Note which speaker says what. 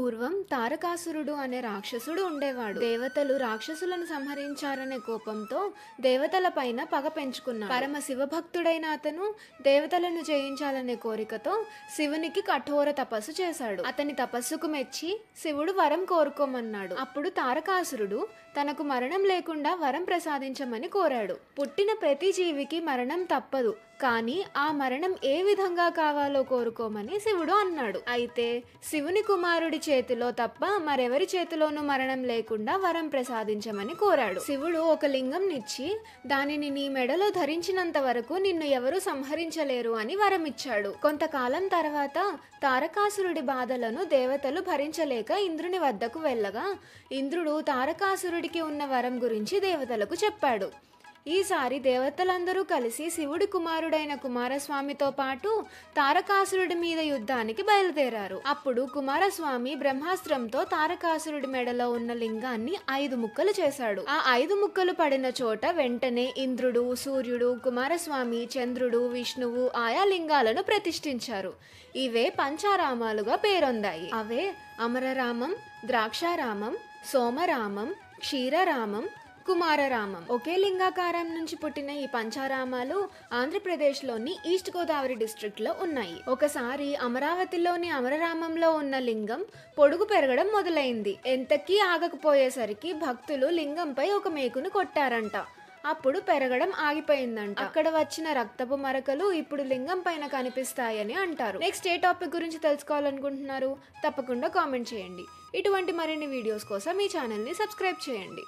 Speaker 1: పూర్వం తారకాసురుడు అనే రాక్షసుడు ఉండేవాడు. దేవతలు రాక్షసులను సంహరించారనే కోపంతో దేవతల పైన పగ పెంచుకున్నాడు. పరమ శివభక్తుడైన అతను దేవతలను జయించాలనే కోరికతో శివునికి కఠోర తపస్సు చేశాడు. అతని తపస్సుకు మెచ్చి శివుడు వరం కోరుకోమన్నాడు. అప్పుడు తారకాసురుడు తనకు మరణం లేకుండా వరం ప్రసాదించమని కోరాడు. పుట్టిన ప్రతి జీవికి మరణం తప్పదు, కానీ ఆ మరణం ఏ విధంగా కావాలో కోరుకోమని శివుడు అన్నాడు. అయితే శివుని కుమారుడి చేతిలో తప్ప మరెవరి చేతిలోనూ మరణం లేకుండా వరం ప్రసాదించమని కోరాడు. శివుడు ఒక లింగం నిచ్చి దానిని నీ మెడలో ధరించినంత వరకు నిన్ను ఎవరూ సంహరించలేరు అని వరం ఇచ్చాడు. కొంతకాలం తర్వాత తారకాసురుడి బాధలను దేవతలు భరించలేక ఇంద్రుని వద్దకు వెళ్ళగా ఇంద్రుడు తారకాసురుడికి ఉన్న వరం గురించి దేవతలకు చెప్పాడు. ఈసారి దేవతలందరూ కలిసి శివుడి కుమారుడైన కుమారస్వామితో పాటు తారకాసురుడి మీద యుద్ధానికి బయలుదేరారు. అప్పుడు కుమారస్వామి బ్రహ్మాస్త్రంతో తారకాసురుడి మెడలో ఉన్న లింగాన్ని 5 ముక్కలు చేశాడు. ఆ 5 ముక్కలు పడిన చోట వెంటనే ఇంద్రుడు, సూర్యుడు, కుమారస్వామి, చంద్రుడు, విష్ణువు ఆయా లింగాలను ప్రతిష్ఠించారు. ఇవే పంచారామాలుగా పేరొందాయి. అవే అమరరామం, ద్రాక్షారామం, సోమరామం, క్షీరరామం, కుమారరామం. ఒకే లింగాకారం నుంచి పుట్టిన ఈ పంచారామాలు ఆంధ్రప్రదేశ్లోని ఈస్ట్ గోదావరి డిస్ట్రిక్ట్లో ఉన్నాయి. ఒకసారి అమరావతిలోని అమరరామంలో ఉన్న లింగం పొడుగు పెరగడం మొదలైంది. ఎంతకీ ఆగకపోయేసరికి భక్తులు లింగంపై ఒక మేకును కొట్టారంట. అప్పుడు పెరగడం ఆగిపోయిందంట. అక్కడ వచ్చిన రక్తపు మరకలు ఇప్పుడు లింగం పైన కనిపిస్తాయని అంటారు. నెక్స్ట్ ఏ టాపిక్ గురించి తెలుసుకోవాలనుకుంటున్నారు? తప్పకుండా కామెంట్ చేయండి. ఇటువంటి మరిన్ని వీడియోస్ కోసం ఈ ఛానల్ని సబ్స్క్రైబ్ చేయండి.